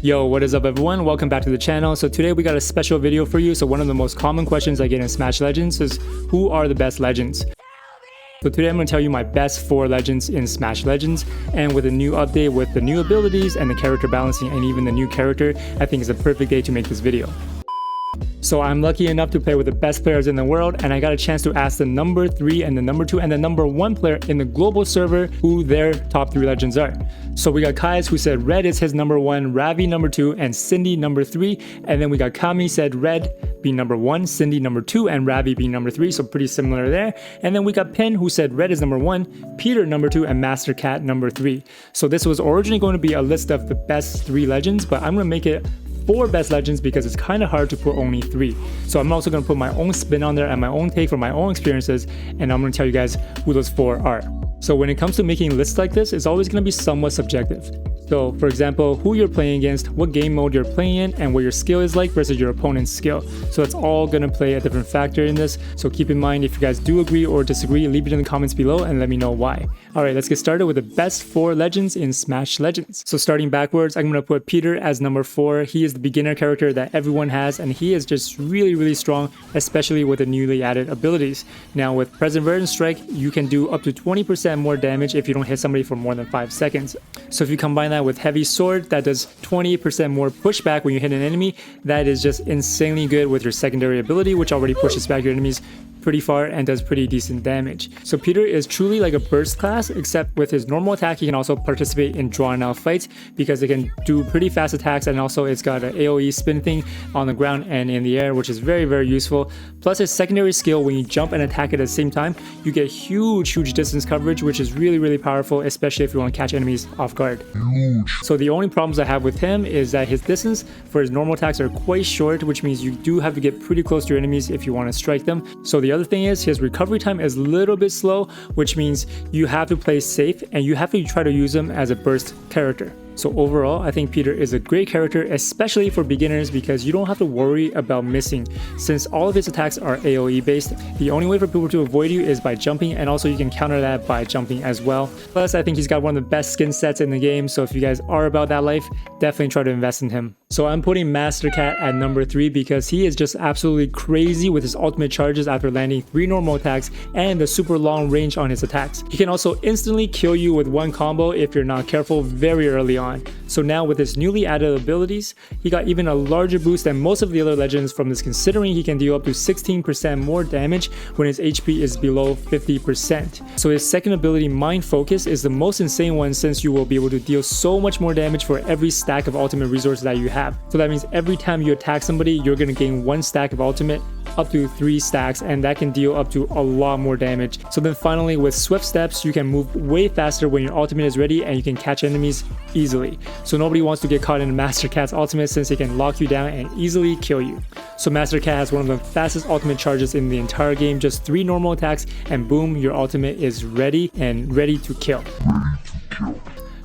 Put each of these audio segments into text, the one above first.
Yo, what is up everyone? Welcome back to the channel. So today we got a special video for you. So one of the most common questions I get in Smash Legends is who are the best legends? So today I'm going to tell you my best 4 legends in Smash Legends, and with a new update with the new abilities and the character balancing and even the new character, I think it's a perfect day to make this video. So I'm lucky enough to play with the best players in the world, and I got a chance to ask the number 3 and the number 2 and the number 1 player in the global server who their top 3 legends are. So we got Kai's who said Red is his number 1, Ravi number 2, and Cindy number 3. And then we got Kami said Red being number 1, Cindy number 2, and Ravi being number 3. So pretty similar there. And then we got Pin who said Red is number 1, Peter number 2, and Mastercat number 3. So this was originally going to be a list of the best 3 legends, but I'm going to make it 4 best legends because it's kind of hard to put only 3. So I'm also going to put my own spin on there and my own take from my own experiences, and I'm going to tell you guys who those 4 are. So when it comes to making lists like this, it's always going to be somewhat subjective. So for example, who you're playing against, what game mode you're playing in, and what your skill is like versus your opponent's skill. So that's all going to play a different factor in this. So keep in mind, if you guys do agree or disagree, leave it in the comments below and let me know why. Alright, let's get started with the best 4 legends in Smash Legends. So starting backwards, I'm going to put Peter as number 4. He is the beginner character that everyone has, and he is just really strong, especially with the newly added abilities. Now with Present Verdant Strike, you can do up to 20% more damage if you don't hit somebody for more than 5 seconds. So if you combine that with Heavy Sword, that does 20% more pushback when you hit an enemy. That is just insanely good with your secondary ability, which already pushes back your enemies pretty far and does pretty decent damage. So Peter is truly like a burst class, except with his normal attack he can also participate in drawn out fights because it can do pretty fast attacks, and also it's got an AoE spin thing on the ground and in the air, which is very useful. Plus his secondary skill, when you jump and attack at the same time, you get huge distance coverage, which is really powerful, especially if you want to catch enemies off guard. So the only problems I have with him is that his distance for his normal attacks are quite short, which means you do have to get pretty close to your enemies if you want to strike them. So the other thing is his recovery time is a little bit slow, which means you have to play safe and you have to try to use him as a burst character. So overall, I think Peter is a great character, especially for beginners, because you don't have to worry about missing. Since all of his attacks are AoE based, the only way for people to avoid you is by jumping, and also you can counter that by jumping as well. Plus, I think he's got one of the best skin sets in the game, so if you guys are about that life, definitely try to invest in him. So I'm putting Mastercat at number 3 because he is just absolutely crazy with his ultimate charges after landing 3 normal attacks and the super long range on his attacks. He can also instantly kill you with one combo if you're not careful very early on. So now with his newly added abilities, he got even a larger boost than most of the other legends from this, considering he can deal up to 16% more damage when his HP is below 50%. So his second ability, Mind Focus, is the most insane one, since you will be able to deal so much more damage for every stack of ultimate resources that you have. So that means every time you attack somebody, you're going to gain 1 stack of ultimate, up to 3 stacks, and that can deal up to a lot more damage. So then finally, with Swift Steps, you can move way faster when your ultimate is ready, and you can catch enemies easily. So nobody wants to get caught in Mastercat's ultimate, since it can lock you down and easily kill you. So Mastercat has one of the fastest ultimate charges in the entire game, just 3 normal attacks and boom, your ultimate is ready and ready to kill.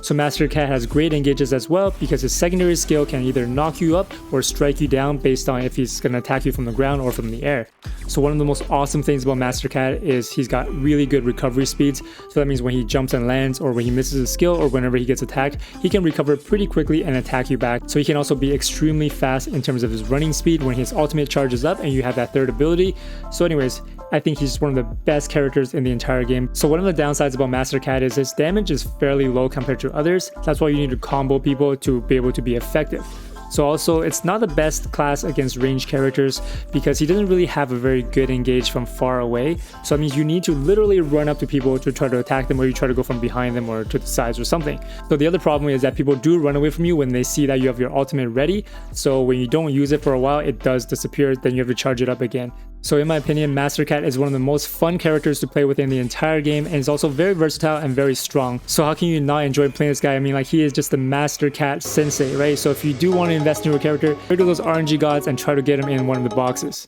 So Mastercat has great engages as well, because his secondary skill can either knock you up or strike you down based on if he's going to attack you from the ground or from the air. So one of the most awesome things about Mastercat is he's got really good recovery speeds. So that means when he jumps and lands, or when he misses a skill, or whenever he gets attacked, he can recover pretty quickly and attack you back. So he can also be extremely fast in terms of his running speed when his ultimate charges up and you have that third ability. So anyways, I think he's one of the best characters in the entire game. So one of the downsides about Mastercat is his damage is fairly low compared to others. That's why you need to combo people to be able to be effective. So also, it's not the best class against ranged characters because he doesn't really have a very good engage from far away. So that means you need to literally run up to people to try to attack them, or you try to go from behind them or to the sides or something. So the other problem is that people do run away from you when they see that you have your ultimate ready. So when you don't use it for a while, it does disappear, then you have to charge it up again. So in my opinion, Mastercat is one of the most fun characters to play with in the entire game, and is also very versatile and very strong. So how can you not enjoy playing this guy? I mean, like, he is just the Mastercat sensei, right? So if you do want to invest in your character, go to those RNG gods and try to get him in one of the boxes.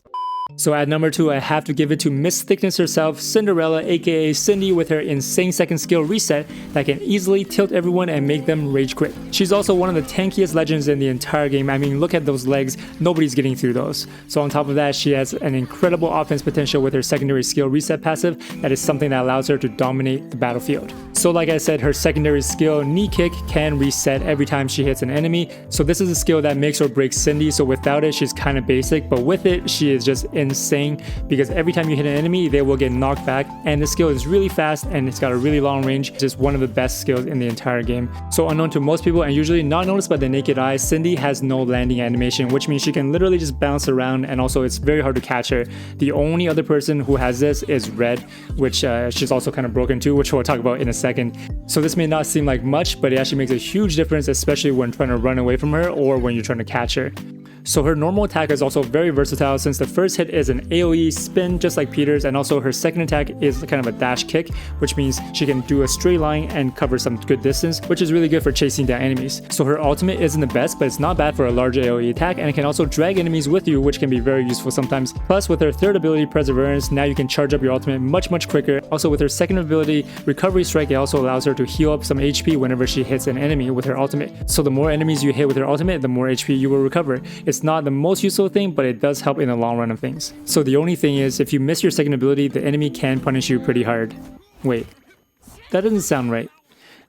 So at number 2, I have to give it to Miss Thickness herself, Cinderella, aka Cindy, with her insane second skill reset that can easily tilt everyone and make them rage quit. She's also one of the tankiest legends in the entire game. I mean, look at those legs, nobody's getting through those. So on top of that, she has an incredible offense potential with her secondary skill reset passive that is something that allows her to dominate the battlefield. So like I said, her secondary skill, knee kick, can reset every time she hits an enemy. So this is a skill that makes or breaks Cindy, so without it, she's kind of basic, but with it, she is just insane because every time you hit an enemy, they will get knocked back, and the skill is really fast and it's got a really long range. It's just one of the best skills in the entire game. So unknown to most people and usually not noticed by the naked eye, Cindy has no landing animation, which means she can literally just bounce around, and also it's very hard to catch her. The only other person who has this is Red, which she's also kind of broken too, which we'll talk about in a second. So this may not seem like much, but it actually makes a huge difference, especially when trying to run away from her or when you're trying to catch her. So her normal attack is also very versatile since the first hit is an AoE spin just like Peter's, and also her second attack is kind of a dash kick, which means she can do a straight line and cover some good distance, which is really good for chasing down enemies. So her ultimate isn't the best, but it's not bad for a large AoE attack, and it can also drag enemies with you, which can be very useful sometimes. Plus with her third ability, Perseverance, now you can charge up your ultimate much quicker. Also with her second ability, Recovery Strike, it also allows her to heal up some HP whenever she hits an enemy with her ultimate. So the more enemies you hit with her ultimate, the more HP you will recover. It's not the most useful thing, but it does help in the long run of things. So the only thing is, if you miss your second ability, the enemy can punish you pretty hard. Wait, that doesn't sound right.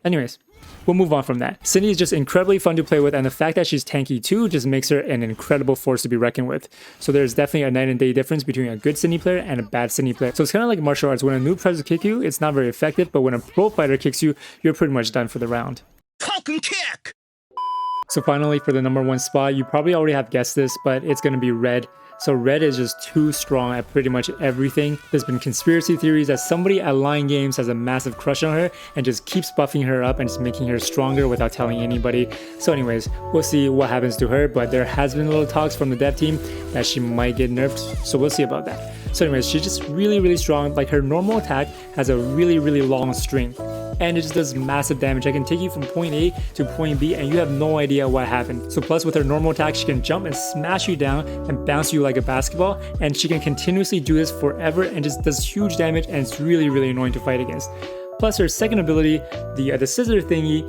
Anyways, we'll move on from that. Cindy is just incredibly fun to play with, and the fact that she's tanky too just makes her an incredible force to be reckoned with. So there's definitely a night and day difference between a good Cindy player and a bad Cindy player. So it's kind of like martial arts. When a noob tries to kick you, it's not very effective, but when a pro fighter kicks you, you're pretty much done for the round. Falcon kick! So finally, for the number 1 spot, you probably already have guessed this, but it's going to be Red. So Red is just too strong at pretty much everything. There's been conspiracy theories that somebody at Lion Games has a massive crush on her and just keeps buffing her up and just making her stronger without telling anybody. So anyways, we'll see what happens to her, but there has been little talks from the dev team that she might get nerfed, so we'll see about that. So anyways, she's just really strong. Like, her normal attack has a really long string, and it just does massive damage. I can take you from point A to point B and you have no idea what happened. So plus with her normal attack, she can jump and smash you down and bounce you like a basketball, and she can continuously do this forever and just does huge damage, and it's really annoying to fight against. Plus her second ability, the scissor thingy,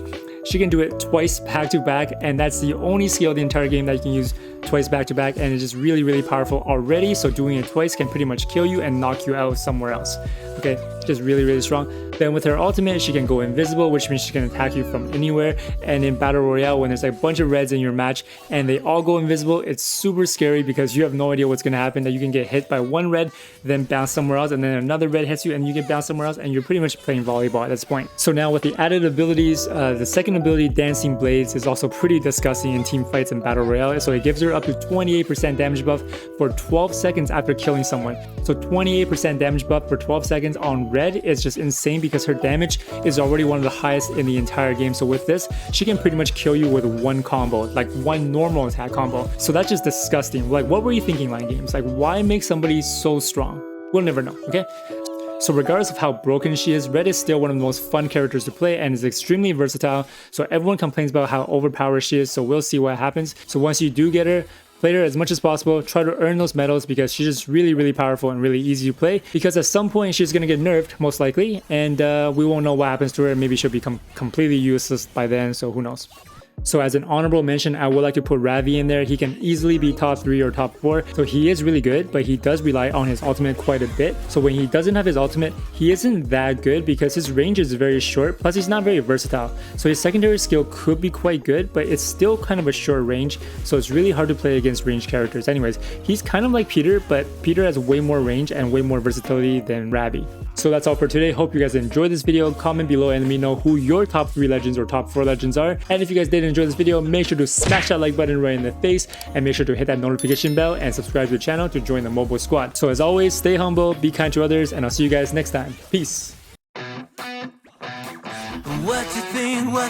she can do it twice back to back, and that's the only skill in the entire game that you can use twice back to back, and it's just really powerful already. So doing it twice can pretty much kill you and knock you out somewhere else. Okay, just really strong. Then with her ultimate, she can go invisible, which means she can attack you from anywhere. And in Battle Royale, when there's like a bunch of reds in your match and they all go invisible, it's super scary because you have no idea what's going to happen. That you can get hit by one red, then bounce somewhere else, and then another red hits you and you get bounced somewhere else, and you're pretty much playing volleyball at this point. So now with the added abilities, the second ability, Dancing Blades, is also pretty disgusting in team fights and Battle Royale. So it gives her up to 28% damage buff for 12 seconds after killing someone. So 28% damage buff for 12 seconds on red is just insane because her damage is already one of the highest in the entire game. So with this, she can pretty much kill you with one combo, like one normal attack combo. So that's just disgusting. Like, what were you thinking, Lion Games? Like, why make somebody so strong? We'll never know, okay? So regardless of how broken she is, Red is still one of the most fun characters to play and is extremely versatile. So everyone complains about how overpowered she is, so we'll see what happens. So once you do get her, play her as much as possible, try to earn those medals because she's just really powerful and really easy to play, because at some point she's gonna get nerfed, most likely, and we won't know what happens to her. Maybe she'll become completely useless by then, so who knows. So as an honorable mention, I would like to put Ravi in there. He can easily be top 3 or top 4. So he is really good, but he does rely on his ultimate quite a bit. So when he doesn't have his ultimate, he isn't that good because his range is very short, plus he's not very versatile. So his secondary skill could be quite good, but it's still kind of a short range, so it's really hard to play against ranged characters. Anyways, he's kind of like Peter, but Peter has way more range and way more versatility than Ravi. So that's all for today. Hope you guys enjoyed this video. Comment below and let me know who your top 3 legends or top 4 legends are. And if you guys did enjoy this video, make sure to smash that like button right in the face, and make sure to hit that notification bell and subscribe to the channel to join the MoBo squad. So as always, stay humble, be kind to others, and I'll see you guys next time. Peace. What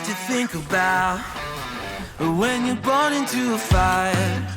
you think about when you're born into a fire?